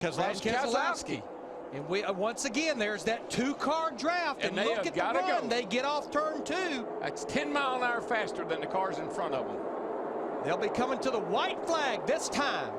Keselowski. And we once again, there's that two-car draft, and look at the run. They get off turn 2. That's 10 miles an hour faster than the cars in front of them. They'll be coming to the white flag this time.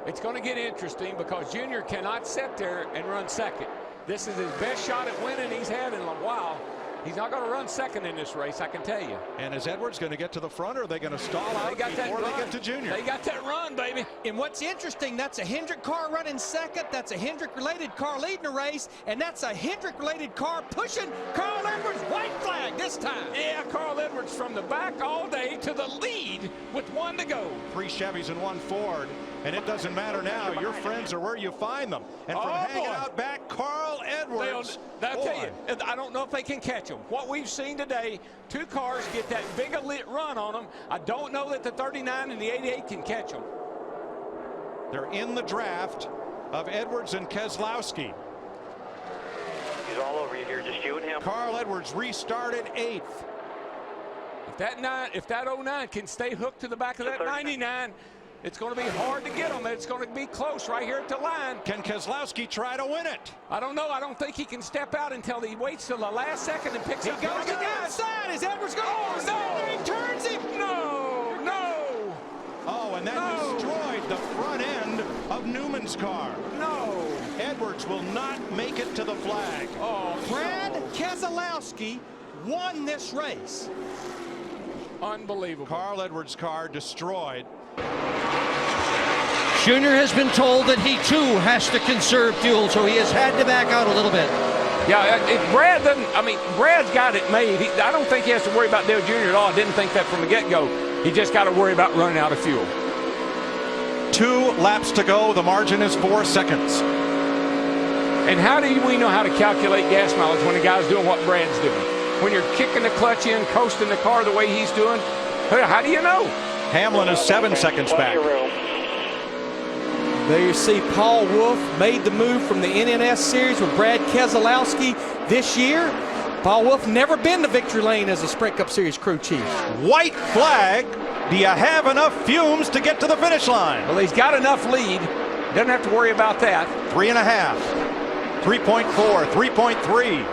It's going to get interesting because Junior cannot sit there and run second. This is his best shot at winning he's had in a while. He's not going to run second in this race, I can tell you. And is Edwards going to get to the front, or are they going to stall out before they get to Junior? They got that run, baby. And what's interesting, that's a Hendrick car running second. That's a Hendrick-related car leading the race. And that's a Hendrick-related car pushing Carl Edwards white flag this time. Yeah, Carl Edwards from the back all day to the lead with 1 to go. 3 Chevys and 1 Ford. And it doesn't matter now. Your friends are where you find them. And from hanging out back, Carl Edwards. I'll tell you, I don't know if they can catch them. What we've seen today, 2 cars get that big a lit run on them. I don't know that the 39 and the 88 can catch them. They're in the draft of Edwards and Keselowski. He's all over you here, just you and him. Carl Edwards restarted 8th. If that 09 can stay hooked to the back of that 99, it's going to be hard to get him. It's going to be close right here at the line. Can Keselowski try to win it? I don't know. I don't think he can step out until he waits till the last second and picks up. He goes to the outside. Is Edwards going? Oh, no! He turns him. No, no. Oh, and that destroyed the front end of Newman's car. No. Edwards will not make it to the flag. Oh, Brad Keselowski won this race. Unbelievable. Carl Edwards' car destroyed. Junior has been told that he too has to conserve fuel, so he has had to back out a little bit. Yeah, if Brad doesn't, I mean, Brad's got it made. I don't think he has to worry about Dale Jr. at all. I didn't think that from the get-go. He just got to worry about running out of fuel. 2 laps to go. The margin is 4 seconds. And how do we know how to calculate gas mileage when a guy's doing what Brad's doing? When you're kicking the clutch in, coasting the car the way he's doing, how do you know? Hamlin is 7 seconds back. There you see Paul Wolfe made the move from the NNS Series with Brad Keselowski this year. Paul Wolfe never been to victory lane as a Sprint Cup Series crew chief. White flag. Do you have enough fumes to get to the finish line? Well, he's got enough lead. Doesn't have to worry about that. 3.5, 3.4, 3.3,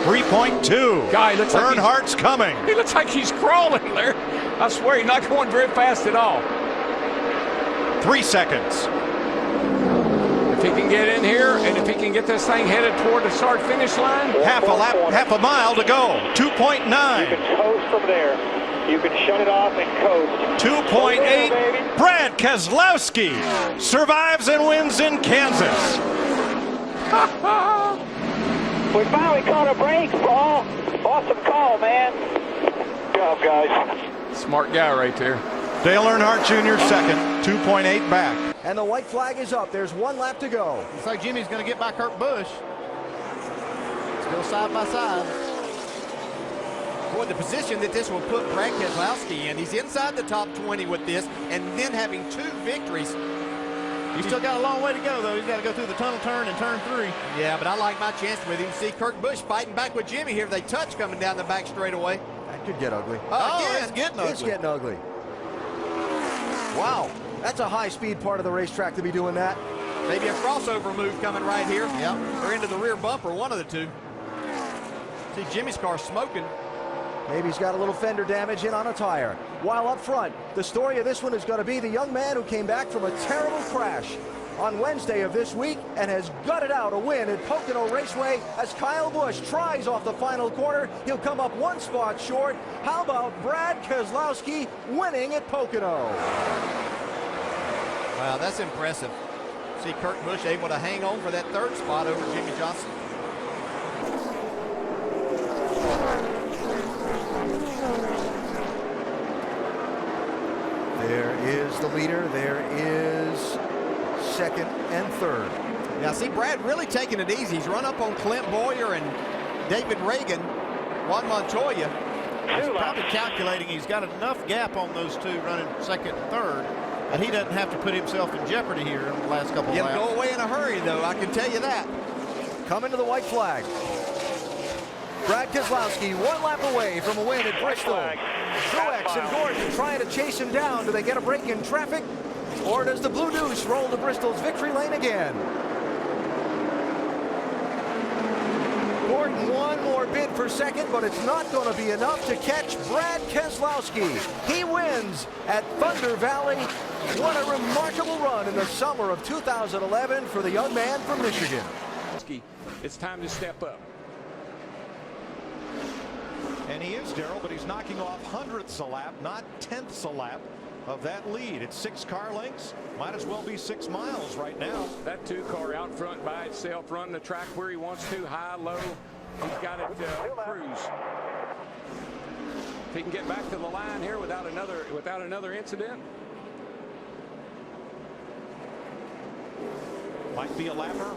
3.2. Guy looks like Earnhardt's coming. He looks like he's crawling there. I swear he's not going very fast at all. 3 seconds. If he can get in here, and if he can get this thing headed toward the start-finish line. Half a lap, half a mile to go. 2.9. You can coast from there. You can shut it off and coast. 2.8. Brad Keselowski survives and wins in Kansas. We finally caught a break, Paul. Awesome call, man. Good job, guys. Smart guy right there. Dale Earnhardt Jr. second, 2.8 back. And the white flag is up. There's 1 lap to go. Looks like Jimmy's going to get by Kurt Busch. Still side by side. Boy, the position that this will put Brad Keselowski in, he's inside the top 20 with this, and then having 2 victories. He's still got a long way to go, though. He's got to go through the tunnel turn and turn 3. Yeah, but I like my chance with him. See Kurt Busch fighting back with Jimmy here. They touch coming down the back straightaway. That could get ugly. It's getting ugly. It's getting ugly. Wow, that's a high-speed part of the racetrack to be doing that. Maybe a crossover move coming right here. Yep. Or into the rear bumper, one of the 2. See Jimmy's car smoking. Maybe he's got a little fender damage in on a tire. While up front, the story of this one is going to be the young man who came back from a terrible crash on Wednesday of this week and has gutted out a win at Pocono Raceway as Kyle Busch tries off the final corner. He'll come up 1 spot short. How about Brad Keselowski winning at Pocono? Wow, that's impressive. See Kurt Busch able to hang on for that 3rd spot over Jimmy Johnson. There is the leader. There is 2nd and 3rd. Now, see Brad really taking it easy. He's run up on Clint Boyer and David Reagan, Juan Montoya. He's probably calculating he's got enough gap on those 2 running 2nd and 3rd that he doesn't have to put himself in jeopardy here in the last couple of laps. He'll go away in a hurry, though. I can tell you that. Coming to the white flag. Brad Keselowski 1 lap away from a win at Bristol. Truex and Gordon trying to chase him down. Do they get a break in traffic? Or does the Blue Deuce roll to Bristol's victory lane again? Gordon, one more bid for second, but it's not going to be enough to catch Brad Keselowski. He wins at Thunder Valley. What a remarkable run in the summer of 2011 for the young man from Michigan. It's time to step up. And he is, Darrell, but he's knocking off hundredths a lap, not tenths a lap of that lead. It's 6 car lengths. Might as well be 6 miles right now. That 2 car out front by itself, running the track where he wants to, high, low. He's got it cruise. If he can get back to the line here without another incident. Might be a lapper.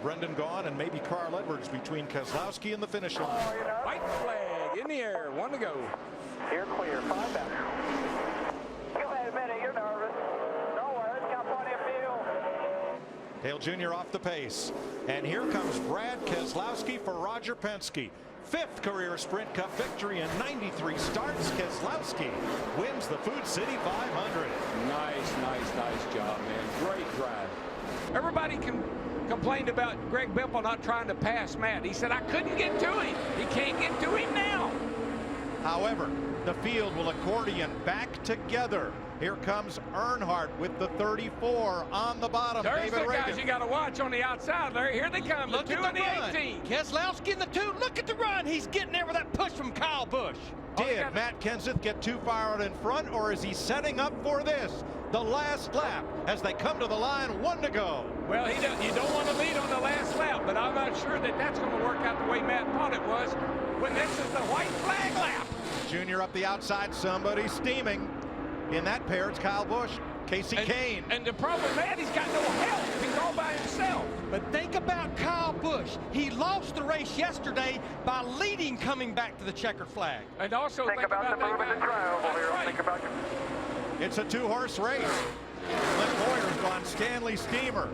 Brendan gone and maybe Carl Edwards between Keselowski and the finish line. White flag in the air. 1 to go. You're clear. 5 down. Go ahead a minute. You're nervous. Don't worry. It's got plenty of fuel. Dale Jr. off the pace. And here comes Brad Keselowski for Roger Penske. 5th career Sprint Cup victory in 93 starts. Keselowski wins the Food City 500. Nice job, man. Great drive. Everybody complained about Greg Biffle not trying to pass Matt. He said, I couldn't get to him. He can't get to him now. However, the field will accordion back together. Here comes Earnhardt with the 34 on the bottom. There's David the guys Reagan. you got to watch on the outside, Larry. Here they come. Look the 2 at and the the run. 18. Keselowski in the 2. Look at the run. He's getting there with that push from Kyle Busch. Did Matt Kenseth get too far out in front, or is he setting up for this? The last lap as they come to the line, 1 to go. Well, you don't want to lead on the last lap, but I'm not sure that that's going to work out the way Matt thought it was when this is the white flag lap. Junior up the outside, somebody steaming. In that pair, it's Kyle Busch, Casey Kane. And the problem with Matt, he's got no help. He's all by himself. But think about Kyle Busch. He lost the race yesterday by leading coming back to the checkered flag. And also Think about the movement and drive over here. Right. Think about your... It's a 2-horse race. Clint Boyer's gone Stanley Steamer.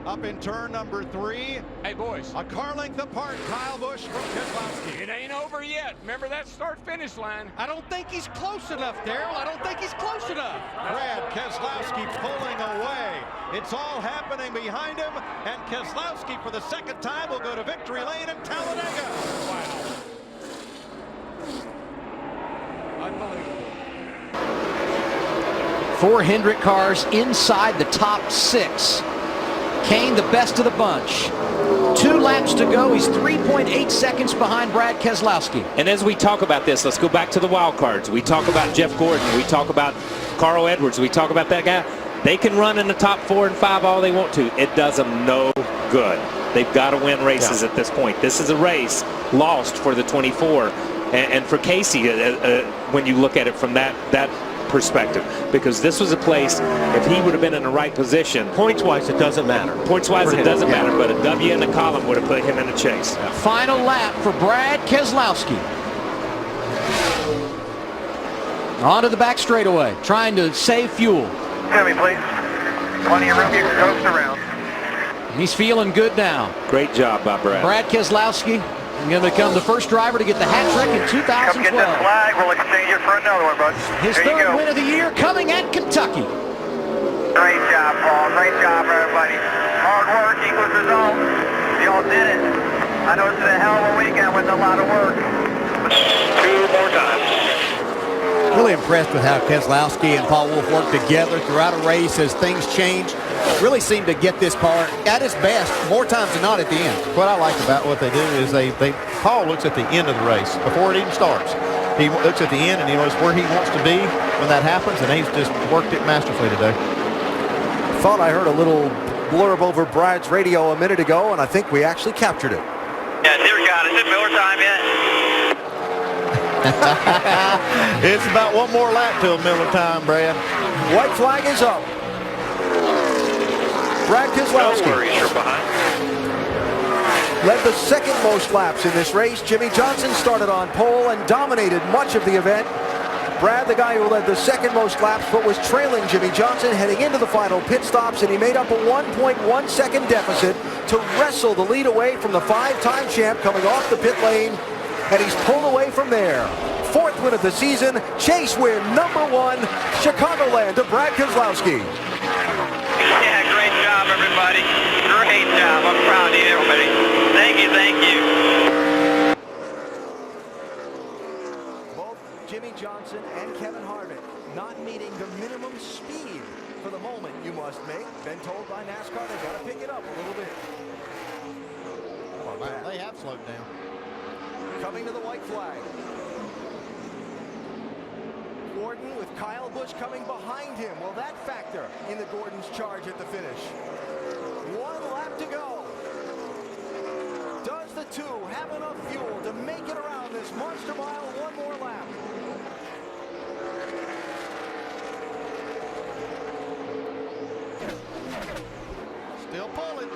Up in turn number 3. Hey, boys. A car length apart, Kyle Busch from Keselowski. It ain't over yet. Remember that start-finish line. I don't think he's close enough, Darrell. I don't think he's close enough. Brad Keselowski pulling away. It's all happening behind him, and Keselowski for the 2nd time will go to victory lane in Talladega. Wow. Unbelievable. 4 Hendrick cars inside the top 6. Kane the best of the bunch. 2 laps to go. He's 3.8 seconds behind Brad Keselowski. And as we talk about this, let's go back to the wild cards. We talk about Jeff Gordon. We talk about Carl Edwards. We talk about that guy. They can run in the top 4 and 5 all they want to. It does them no good. They've got to win races at this point. This is a race lost for the 24. And for Casey, when you look at it from that perspective, because this was a place, if he would have been in the right position, Points-wise, it doesn't matter. Points-wise, it doesn't matter, but a W in the column would have put him in the chase. Final lap for Brad Keselowski. Onto the back straightaway, trying to save fuel. Tell me, please. Plenty of room. You can coast around. He's feeling good now. Great job by Brad. Brad Keselowski going to become the first driver to get the hat trick in 2012. Come get that flag. We'll exchange it for another one, bud. His There you third go. win of the year coming at Kentucky. Great job, Paul. Great job, everybody. Hard work equals result. Y'all did it. I know it's been a hell of a weekend with a lot of work. 2 more times. Really impressed with how Keselowski and Paul Wolfe worked together throughout a race as things change. Really seemed to get this car at its best more times than not at the end. What I like about what they do is Paul looks at the end of the race before it even starts. He looks at the end and he knows where he wants to be when that happens, and he's just worked it masterfully today. Thought I heard a little blurb over Brad's radio a minute ago, and I think we actually captured it. Yeah, dear God, is it Miller time yet? It's about 1 more lap till Miller time, Brad. White flag is up. Brad Keselowski you're behind. led the 2nd most laps in this race. Jimmy Johnson started on pole and dominated much of the event. Brad, the guy who led the 2nd most laps, but was trailing Jimmy Johnson heading into the final pit stops, and he made up a 1.1 second deficit to wrestle the lead away from the 5-time champ coming off the pit lane, and he's pulled away from there. 4th win of the season. Chase win #1, Chicagoland to Brad Keselowski. Yeah, great job, everybody. Great job. I'm proud of you, everybody. Thank you, thank you. Both Jimmy Johnson and Kevin Harvick not meeting the minimum speed for the moment you must make. Been told by NASCAR they got to pick it up a little bit. Well, they have slowed down. Coming to the white flag. Gordon with Kyle Busch coming behind him. Will that factor in the Gordon's charge at the finish? 1 lap to go. Does the 2 have enough fuel to make it around this monster mile 1 more lap? Still pulling.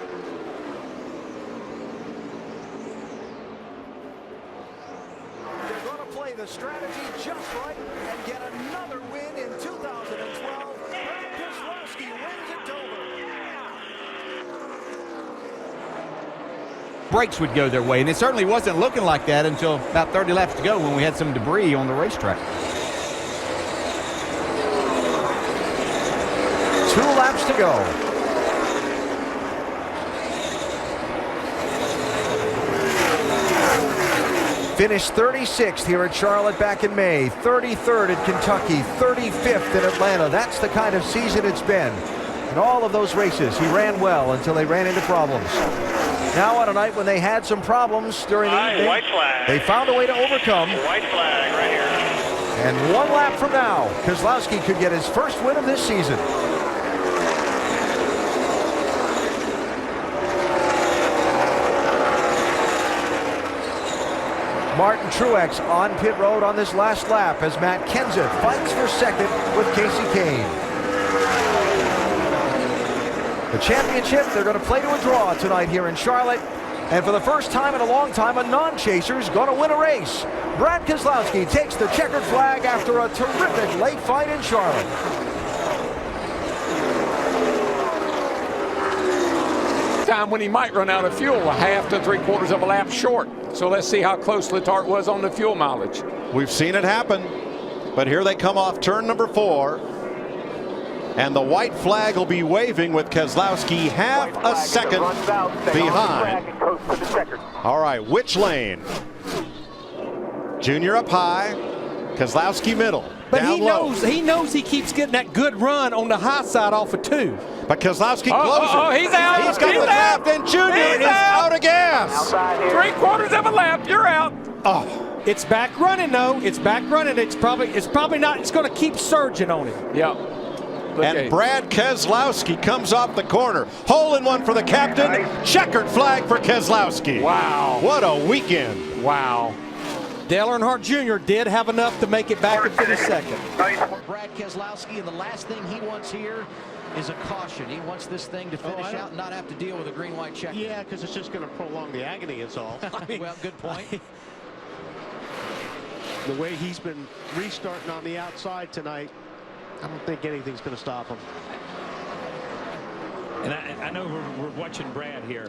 They're going to play the strategy just right and get another win in 2012. Brad Keselowski wins at Dover. Brakes would go their way, and it certainly wasn't looking like that until about 30 laps to go when we had some debris on the racetrack. 2 laps to go. Finished 36th here at Charlotte back in May, 33rd at Kentucky, 35th in Atlanta. That's the kind of season it's been. In all of those races, he ran well until they ran into problems. Now on a night when they had some problems during the evening, white flag. they found a way to overcome. White flag right here. And 1 lap from now, Keselowski could get his first win of this season. Martin Truex on pit road on this last lap as Matt Kenseth fights for second with Casey Kane. The championship, they're going to play to a draw tonight here in Charlotte. And for the first time in a long time, a non-chaser's going to win a race. Brad Keselowski takes the checkered flag after a terrific late fight in Charlotte. Time when he might run out of fuel, a half to 3/4 of a lap short. So let's see how close Letarte was on the fuel mileage. We've seen it happen, but here they come off turn number 4. And the white flag will be waving with Keselowski half a second behind. All right, which lane? Junior up high, Keselowski middle. But down low. he knows he keeps getting that good run on the high side off of 2. But Keselowski closes. Oh, he's out. He's got He's the draft, and Junior is out of gas. 3/4 of a lap, you're out. Oh, It's back running though. It's back running. It's probably not. It's going to keep surging on him. Yep. and Brad Keselowski comes off the corner. Hole in one for the captain. Checkered flag for Keselowski. Wow. What a weekend. Wow. Dale Earnhardt Jr. did have enough to make it back and finish second. Brad Keselowski, and the last thing he wants here is a caution. He wants this thing to finish out and not have to deal with a green-white check. Yeah, because it's just going to prolong the agony, is all. Well, good point. The way he's been restarting on the outside tonight, I don't think anything's going to stop him. And I know we're watching Brad here,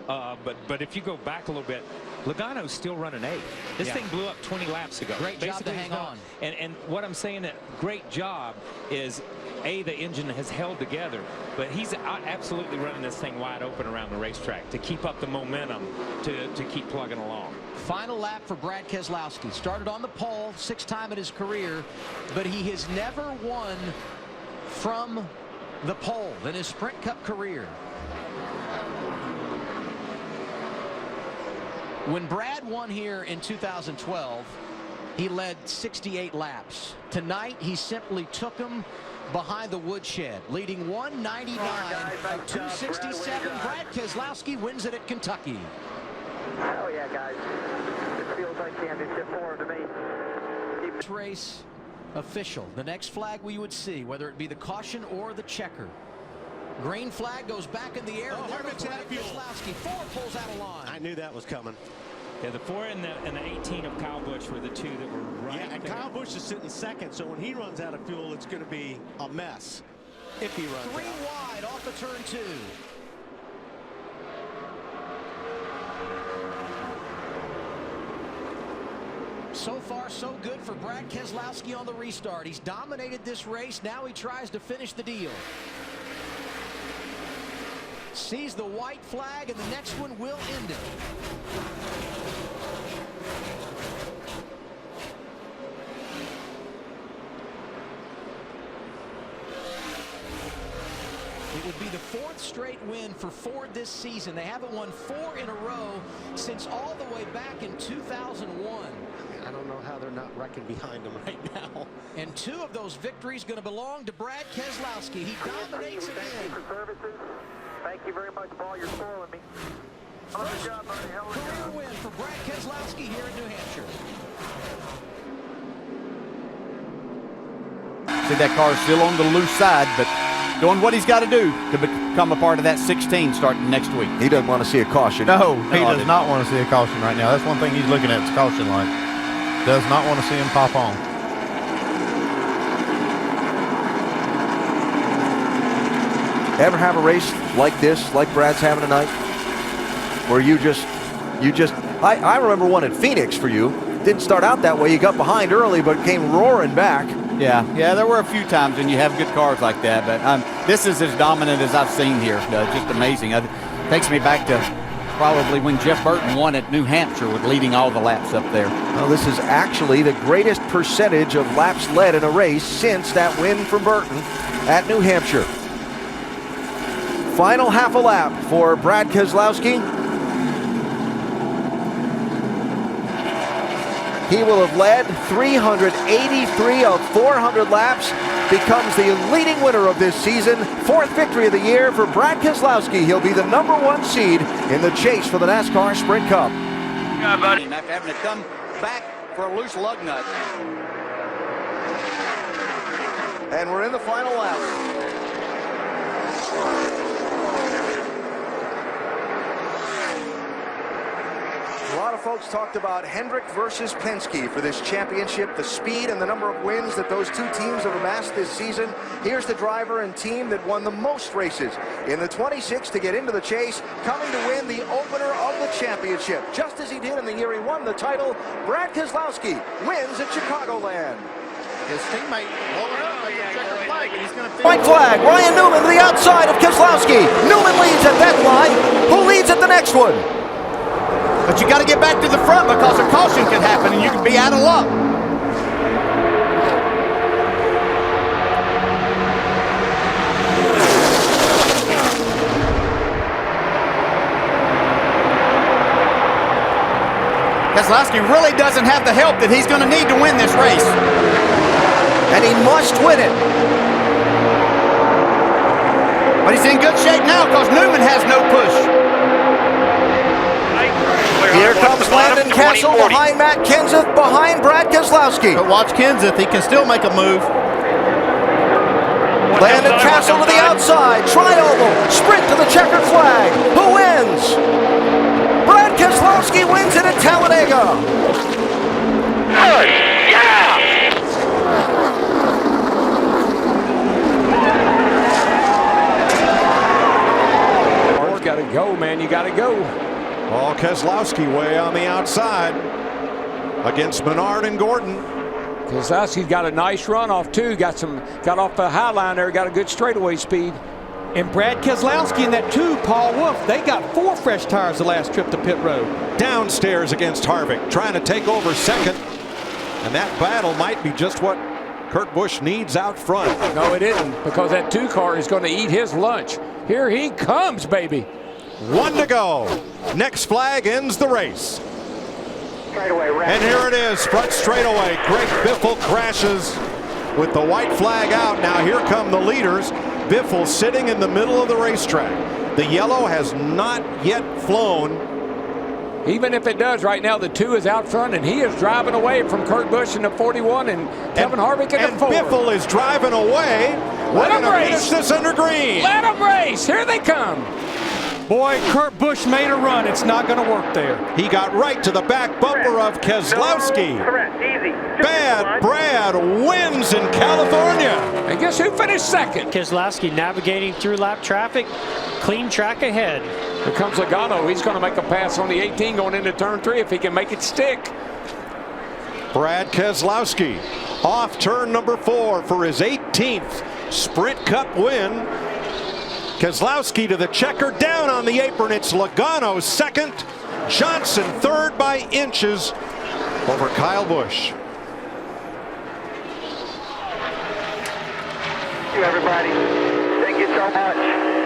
but if you go back a little bit, Logano's still running 8. This thing blew up 20 laps ago. Great job to hang on. And what I'm saying, that great job is, the engine has held together, but he's absolutely running this thing wide open around the racetrack to keep up the momentum to keep plugging along. Final lap for Brad Keselowski. Started on the pole, 6th time in his career, but he has never won from the pole in his Sprint Cup career. When Brad won here in 2012, he led 68 laps. Tonight, he simply took him behind the woodshed, leading 199 of 267. Brad Keselowski wins it at Kentucky. Oh yeah, guys. This feels like championship form to me. This race official. The next flag we would see, whether it be the caution or the checker. Green flag goes back in the air. And Harvick's out of fuel. Keselowski, 4 pulls out of line. I knew that was coming. Yeah, the 4 and the 18 of Kyle Busch were the 2 that were right Yeah, and there. Kyle Busch is sitting second, so when he runs out of fuel, it's going to be a mess if he runs 3 out. wide off of turn 2. So far, so good for Brad Keselowski on the restart. He's dominated this race. Now he tries to finish the deal. Sees the white flag, and the next one will end it. It would be the 4th straight win for Ford this season. They haven't won 4 in a row since all the way back in 2001. I don't know how they're not wrecking behind them right now. And 2 of those victories going to belong to Brad Keselowski. He dominates again. Thank you very much, Paul. You're spoiling me. Good job, buddy. Hell of a Career job. win for Brad Keselowski here in New Hampshire. See, that car's still on the loose side, but doing what he's got to do to become a part of that 16 starting next week. He doesn't want to see a caution. No, he does not want to see a caution right now. That's one thing he's looking at, the caution light. Does not want to see him pop on. Ever have a race like this, like Brad's having tonight, where I remember one at Phoenix for you. Didn't start out that way. You got behind early, but came roaring back. Yeah, there were a few times when you have good cars like that, but this is as dominant as I've seen here. Just amazing. It takes me back to probably when Jeff Burton won at New Hampshire with leading all the laps up there. Well, this is actually the greatest percentage of laps led in a race since that win from Burton at New Hampshire. Final half a lap for Brad Keselowski. He will have led 383 of 400 laps, becomes the leading winner of this season. 4th victory of the year for Brad Keselowski. He'll be the #1 seed in the chase for the NASCAR Sprint Cup. Yeah, buddy. After having to come back for a loose lug nut. And we're in the final lap. A lot of folks talked about Hendrick versus Penske for this championship, the speed and the number of wins that those 2 teams have amassed this season. Here's the driver and team that won the most races in the 26 to get into the chase, coming to win the opener of the championship. Just as he did in the year he won the title, Brad Keselowski wins at Chicagoland. His teammate rolling up at the checkered flag, and he's going to White flag, Ryan Newman to the outside of Keselowski. Newman leads at that line. Who leads at the next one? But you got to get back to the front because a caution can happen and you can be out of luck. Keselowski really doesn't have the help that he's going to need to win this race. And he must win it. But he's in good shape now because Newman has no push. Here comes Landon Castle behind Matt Kenseth, behind Brad Keselowski. But watch Kenseth, he can still make a move. Landon Castle to the outside, tri-oval, sprint to the checkered flag. Who wins? Brad Keselowski wins it at Talladega. You got to go, man. You got to go. Paul Keselowski way on the outside against Menard and Gordon. Keselowski's got a nice runoff too. Got off the high line there. Got a good straightaway speed. And Brad Keselowski and that 2, Paul Wolf, they got 4 fresh tires the last trip to pit road. Downstairs against Harvick, trying to take over second. And that battle might be just what Kurt Busch needs out front. No, it isn't, because that 2 car is going to eat his lunch. Here he comes, baby. 1 to go. Next flag ends the race. And here it is, front straightaway. Greg Biffle crashes with the white flag out. Now here come the leaders. Biffle sitting in the middle of the racetrack. The yellow has not yet flown. Even if it does right now, the 2 is out front, and he is driving away from Kurt Busch in the 41 and Kevin Harvick in the 4. And Biffle is driving away. Let him race. Finish this under green. Let them race. Here they come. Boy, Kurt Busch made a run. It's not going to work there. He got right to the back bumper of Keselowski. Bad Brad wins in California. And guess who finished second? Keselowski navigating through lap traffic. Clean track ahead. Here comes Loudon. He's going to make a pass on the 18 going into turn 3 if he can make it stick. Brad Keselowski off turn number 4 for his 18th Sprint Cup win. Keselowski to the checker, down on the apron. It's Logano second, Johnson third by inches over Kyle Busch. Thank you, everybody. Thank you so much.